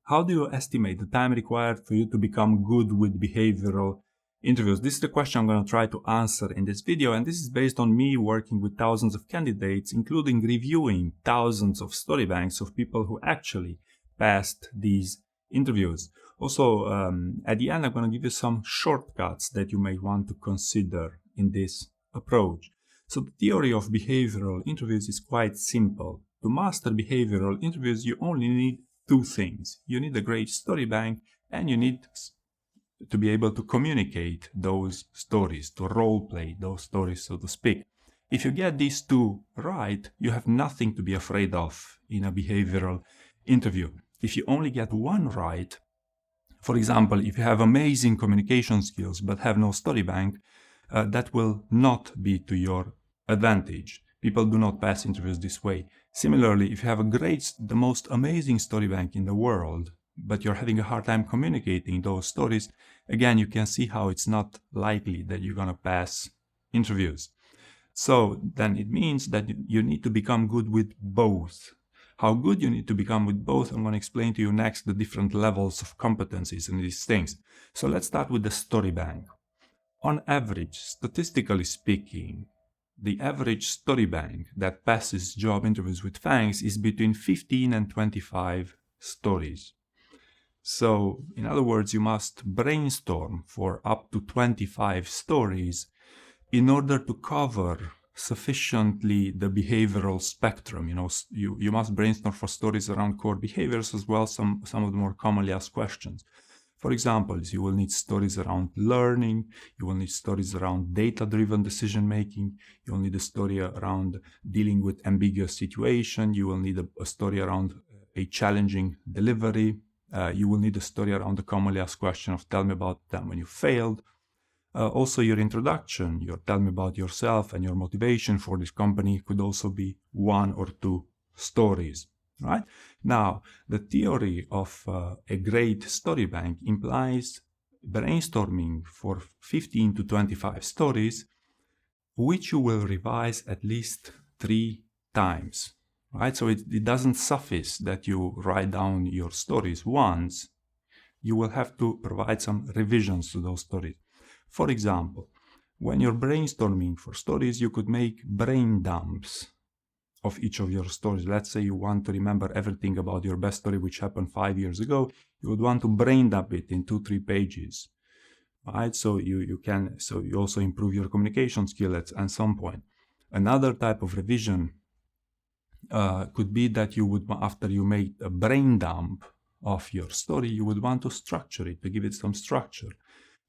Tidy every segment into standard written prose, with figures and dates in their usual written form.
How do you estimate the time required for you to become good with behavioral interviews? This is the question I'm going to try to answer in this video, and this is based on me working with thousands of candidates, including reviewing thousands of story banks of people who actually passed these interviews. Also, at the end, I'm going to give you some shortcuts that you may want to consider in this approach. So the theory of behavioral interviews is quite simple. To master behavioral interviews, you only need two things. You need a great story bank, and you need to be able to communicate those stories, to role play those stories, so to speak. If you get these two right, you have nothing to be afraid of in a behavioral interview. If you only get one right, for example, if you have amazing communication skills but have no story bank, that will not be to your advantage. People do not pass interviews this way. Similarly, if you have the most amazing story bank in the world, but you're having a hard time communicating those stories, again, you can see how it's not likely that you're gonna pass interviews. So then it means that you need to become good with both. How good you need to become with both, I'm going to explain to you next the different levels of competencies in these things. So let's start with the story bank. On average, statistically speaking, the average story bank that passes job interviews with FAANGs is between 15 and 25 stories. So, in other words, you must brainstorm for up to 25 stories in order to cover sufficiently the behavioral spectrum. You must brainstorm for stories around core behaviors as well, some of the more commonly asked questions. For example, you will need stories around learning, you will need stories around data-driven decision-making, you will need a story around dealing with ambiguous situation, you will need a story around a challenging delivery, you will need a story around the commonly asked question of tell me about the time when you failed. Also, your introduction, your tell me about yourself and your motivation for this company could also be one or two stories, right? Now, the theory of a great story bank implies brainstorming for 15 to 25 stories, which you will revise at least 3 times, right? So it doesn't suffice that you write down your stories once. You will have to provide some revisions to those stories. For example, when you're brainstorming for stories, you could make brain dumps of each of your stories. Let's say you want to remember everything about your best story which happened 5 years ago. You would want to brain dump it in 2-3 pages, right? So you also improve your communication skill at some point. Another type of revision could be that you would, after you make a brain dump of your story, you would want to structure it, to give it some structure.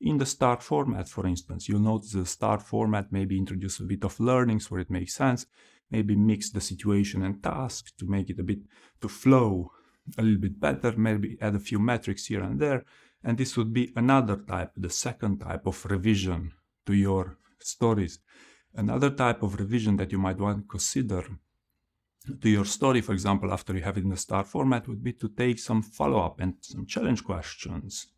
In the STAR format, for instance, you'll notice the STAR format maybe introduce a bit of learnings where it makes sense, maybe mix the situation and task to make it to flow a little bit better, maybe add a few metrics here and there. And this would be another type, the second type of revision to your stories. Another type of revision that you might want to consider to your story, for example, after you have it in the STAR format, would be to take some follow-up and some challenge questions,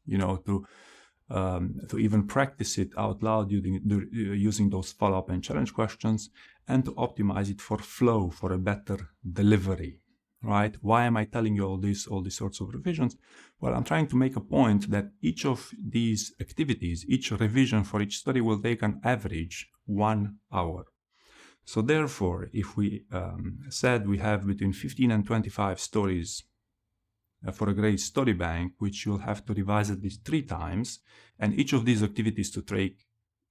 to even practice it out loud using those follow-up and challenge questions, and to optimize it for flow, for a better delivery, right? Why am I telling you all these sorts of revisions? Well, I'm trying to make a point that each of these activities, each revision for each story will take an average 1 hour. So therefore, if we said we have between 15 and 25 stories for a great story bank, which you'll have to revise at least 3 times, and each of these activities to take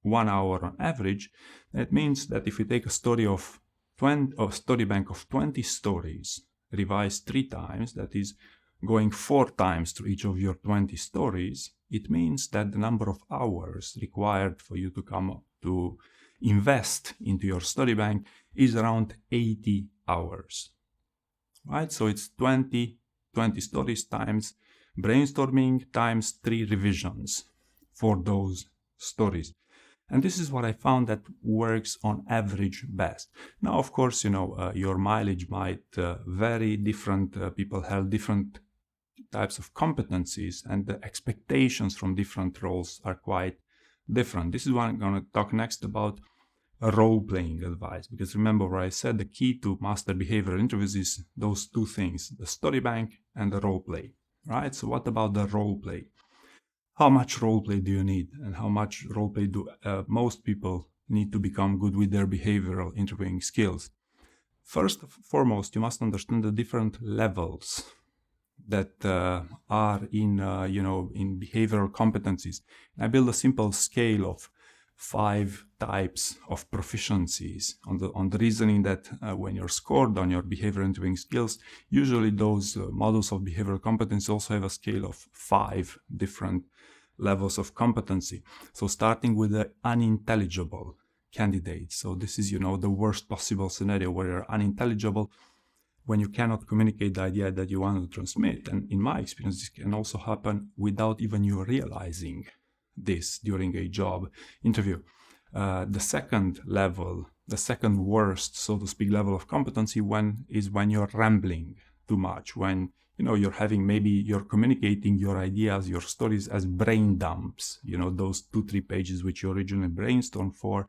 1 hour on average, that means that if we take a story story bank of 20 stories, revised 3 times, that is going 4 times through each of your 20 stories, it means that the number of hours required for you to invest into your story bank is around 80 hours, right? So it's 20 stories times brainstorming times 3 revisions for those stories. And this is what I found that works on average best. Now, of course, your mileage might vary. Different people have different types of competencies, and the expectations from different roles are quite different. This is what I'm going to talk next about, role-playing advice, because remember what I said, the key to master behavioral interviews is those 2 things, the story bank and the role play. right? So what about the role play? How much role play do you need, and how much role play do most people need to become good with their behavioral interviewing skills? First and foremost, you must understand the different levels that are in in behavioral competencies. I build a simple scale of 5 types of proficiencies on the reasoning that when you're scored on your behavioral interviewing skills, usually those models of behavioral competence also have a scale of 5 different levels of competency. So starting with the unintelligible candidate. So this is, the worst possible scenario where you're unintelligible, when you cannot communicate the idea that you want to transmit. And in my experience, this can also happen without even you realizing this during a job interview. The second level, the second worst, so to speak, level of competency is when you're rambling too much, when you're communicating your ideas, your stories as brain dumps, those 2-3 pages which you originally brainstormed for.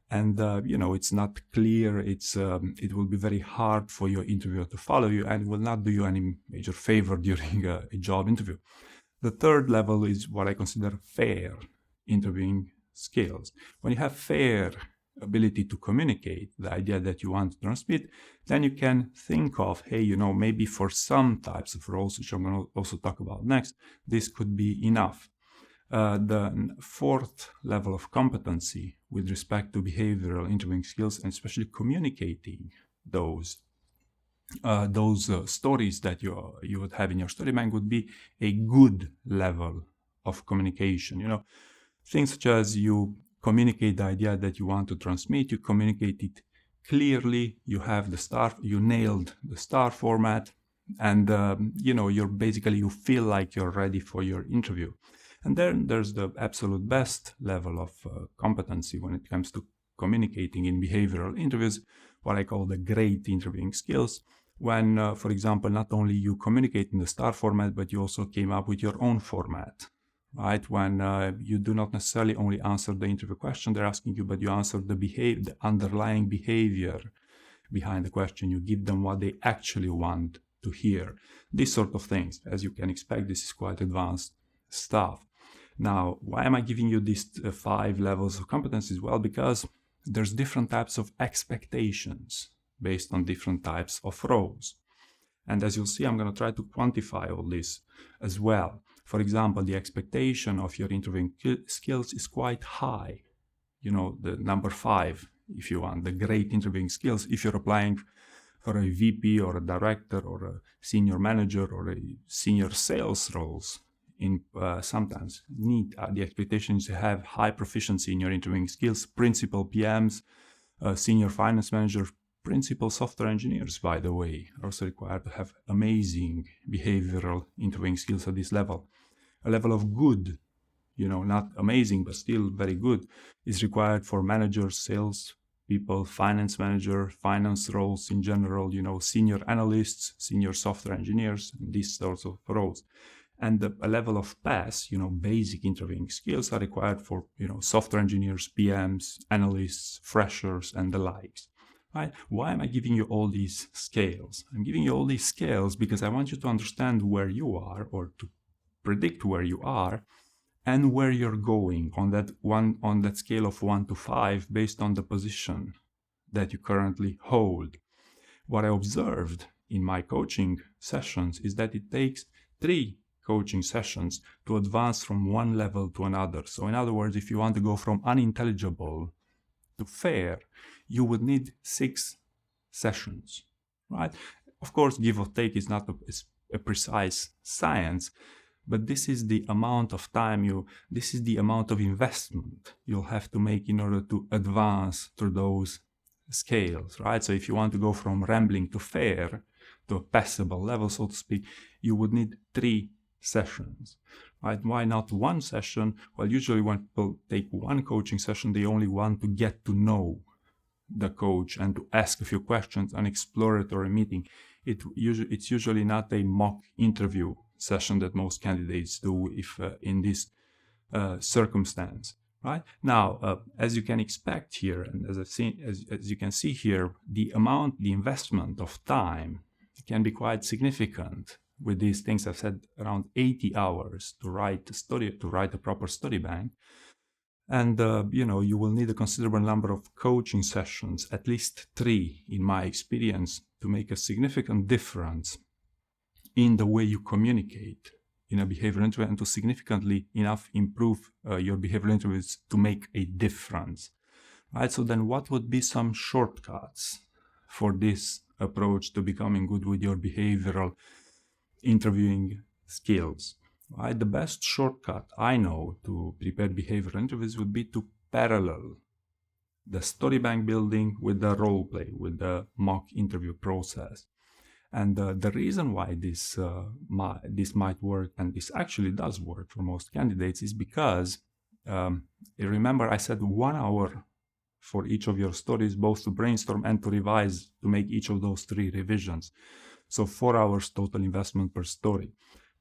And it's not clear. It will be very hard for your interviewer to follow you, and will not do you any major favor during a job interview. The third level is what I consider fair interviewing skills. When you have fair ability to communicate the idea that you want to transmit, then you can think of, hey, maybe for some types of roles, which I'm going to also talk about next, this could be enough. The fourth level of competency with respect to behavioral interviewing skills, and especially communicating those stories that you would have in your story bank, would be a good level of communication. Things such as you communicate the idea that you want to transmit, you communicate it clearly, you nailed the star format, and you feel like you're ready for your interview. And then there's the absolute best level of competency when it comes to communicating in behavioral interviews, what I call the great interviewing skills, when, for example, not only you communicate in the star format, but you also came up with your own format, right? When you do not necessarily only answer the interview question they're asking you, but you answer the underlying behavior behind the question. You give them what they actually want to hear. These sort of things. As you can expect, this is quite advanced stuff. Now, why am I giving you these 5 levels of competencies? Well, because there's different types of expectations based on different types of roles. And as you'll see, I'm going to try to quantify all this as well. For example, the expectation of your interviewing skills is quite high. The number 5, if you want, the great interviewing skills, if you're applying for a VP or a director or a senior manager or a senior sales roles, sometimes need the expectations to have high proficiency in your interviewing skills. Principal PMs, senior finance manager, principal software engineers, by the way, are also required to have amazing behavioral interviewing skills at this level. A level of good, not amazing, but still very good, is required for managers, sales people, finance manager, finance roles in general, senior analysts, senior software engineers, these sorts of roles. And a level of pass, basic interviewing skills are required for, software engineers, PMs, analysts, freshers, and the likes. Right? Why am I giving you all these scales? I'm giving you all these scales because I want you to understand where you are, or to predict where you are and where you're going on that scale of 1 to 5 based on the position that you currently hold. What I observed in my coaching sessions is that it takes 3 coaching sessions to advance from one level to another. So in other words, if you want to go from unintelligible to fair, you would need 6 sessions, right? Of course, give or take is not a precise science, but this is the amount of time this is the amount of investment you'll have to make in order to advance through those scales, right? So if you want to go from rambling to fair, to a passable level, so to speak, you would need 3 sessions, right? Why not 1 session? Well, usually when people take 1 coaching session, they only want to get to know the coach and to ask a few questions, an exploratory meeting. It's usually not a mock interview session that most candidates do if in this circumstance, right? Now, as you can expect here, and as you can see here, the investment of time can be quite significant with these things. I've said around 80 hours to write a story, to write a proper story bank. And, you will need a considerable number of coaching sessions, at least 3 in my experience, to make a significant difference in the way you communicate in a behavioral interview and to significantly enough improve your behavioral interviews to make a difference. Right? So then what would be some shortcuts for this approach to becoming good with your behavioral interviewing skills? Right? The best shortcut I know to prepare behavioral interviews would be to parallel the story bank building with the role play, with the mock interview process. And the reason why this might work, and this actually does work for most candidates, is because remember I said 1 hour for each of your stories, both to brainstorm and to revise, to make each of those 3 revisions. So 4 hours total investment per story.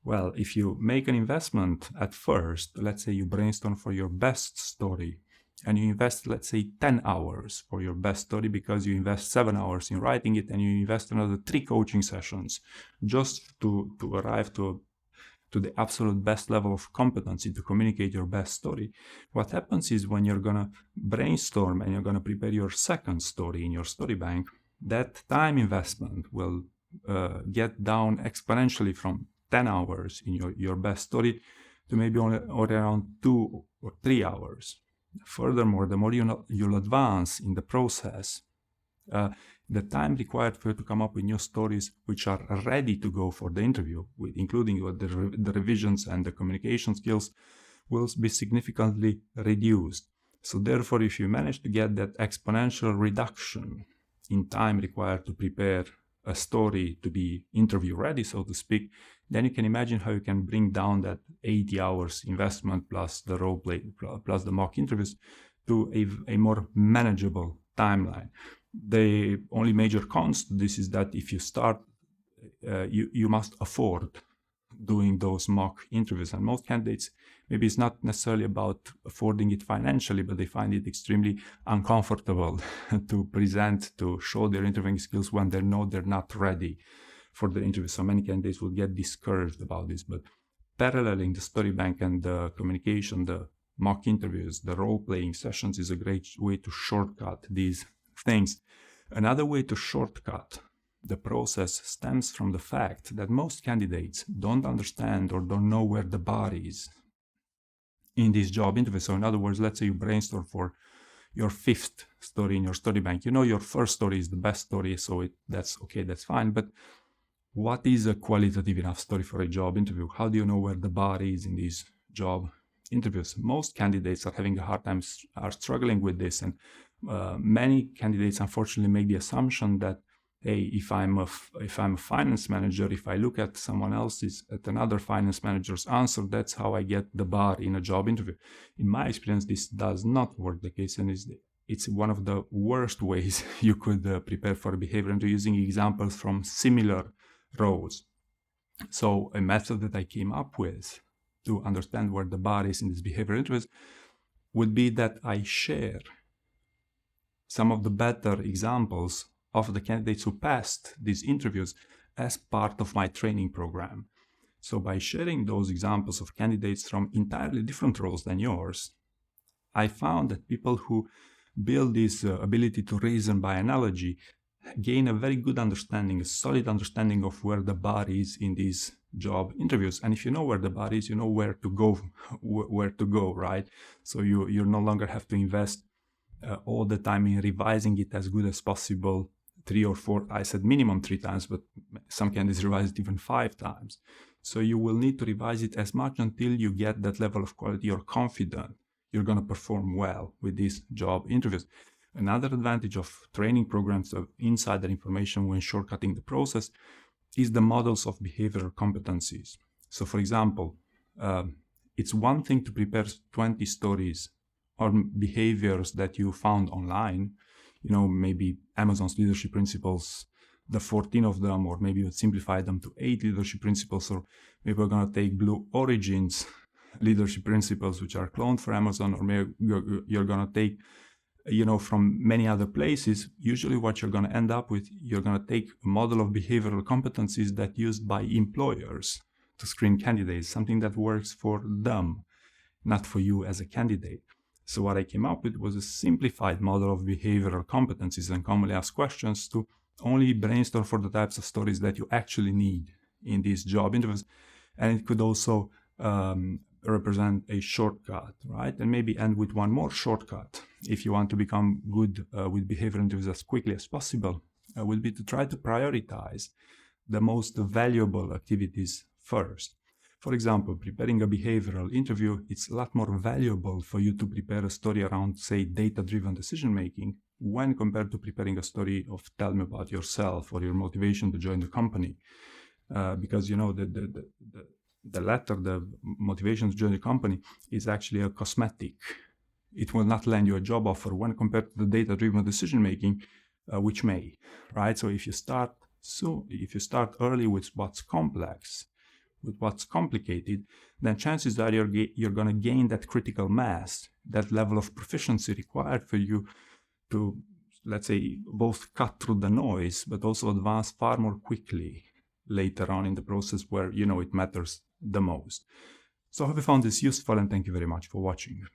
Well, if you make an investment at first, let's say you brainstorm for your best story, and you invest, let's say, 10 hours for your best story because you invest 7 hours in writing it, and you invest another 3 coaching sessions just to arrive to the absolute best level of competency to communicate your best story. What happens is when you're going to brainstorm and you're going to prepare your second story in your story bank, that time investment will get down exponentially from 10 hours in your best story to maybe only around 2 or 3 hours. Furthermore, the more you'll advance in the process, the time required for you to come up with new stories which are ready to go for the interview, including the revisions and the communication skills, will be significantly reduced. So therefore, if you manage to get that exponential reduction in time required to prepare a story to be interview ready, so to speak, then you can imagine how you can bring down that 80 hours investment plus the role play plus the mock interviews to a more manageable timeline. The only major cons to this is that if you start, you must afford doing those mock interviews, and most candidates, maybe it's not necessarily about affording it financially, but they find it extremely uncomfortable to present, to show their interviewing skills when they know they're not ready for the interview. So many candidates will get discouraged about this, but paralleling the story bank and the communication, the mock interviews, the role-playing sessions is a great way to shortcut these things. Another way to shortcut the process stems from the fact that most candidates don't understand or don't know where the bar is in this job interview. So in other words, let's say you brainstorm for your 5th story in your story bank. You know your first story is the best story, so that's okay, that's fine. But what is a qualitative enough story for a job interview? How do you know where the bar is in these job interviews? Most candidates are having a hard time, are struggling with this, and many candidates unfortunately make the assumption that, hey, if I'm a finance manager, if I look at another finance manager's answer, that's how I get the bar in a job interview. In my experience, this does not work the case, and it's one of the worst ways you could prepare for a behavior interview, using examples from similar roles. So a method that I came up with to understand where the bar is in this behavior interviews would be that I share some of the better examples of the candidates who passed these interviews as part of my training program. So by sharing those examples of candidates from entirely different roles than yours, I found that people who build this ability to reason by analogy gain a very good understanding, a solid understanding of where the bar is in these job interviews. And if you know where the bar is, you know where to go, right? So you no longer have to invest all the time in revising it as good as possible 3 or 4, I said minimum 3 times, but some candidates revise it even 5 times. So you will need to revise it as much until you get that level of quality you're confident you're going to perform well with these job interviews. Another advantage of training programs of insider information when shortcutting the process is the models of behavioral competencies. So for example, it's one thing to prepare 20 stories or behaviors that you found online, maybe Amazon's leadership principles, the 14 of them, or maybe you simplify them to 8 leadership principles, or maybe we're going to take Blue Origin's leadership principles, which are cloned for Amazon, or maybe you're going to take from many other places, usually what you're going to end up with, you're going to take a model of behavioral competencies that's used by employers to screen candidates, something that works for them, not for you as a candidate. So what I came up with was a simplified model of behavioral competencies and commonly asked questions to only brainstorm for the types of stories that you actually need in these job interviews. And it could also represent a shortcut, right? And maybe end with one more shortcut. If you want to become good with behavioral interviews as quickly as possible, would be to try to prioritize the most valuable activities first. For example, preparing a behavioral interview, it's a lot more valuable for you to prepare a story around, say, data-driven decision-making when compared to preparing a story of tell me about yourself or your motivation to join the company. Because, the latter, the motivation to join the company, is actually a cosmetic. It will not land you a job offer when compared to the data-driven decision-making, which may, right? So if you start early with what's complex, with what's complicated, then chances are you're going to gain that critical mass, that level of proficiency required for you to, let's say, both cut through the noise, but also advance far more quickly later on in the process where, it matters the most. So I hope you found this useful, and thank you very much for watching.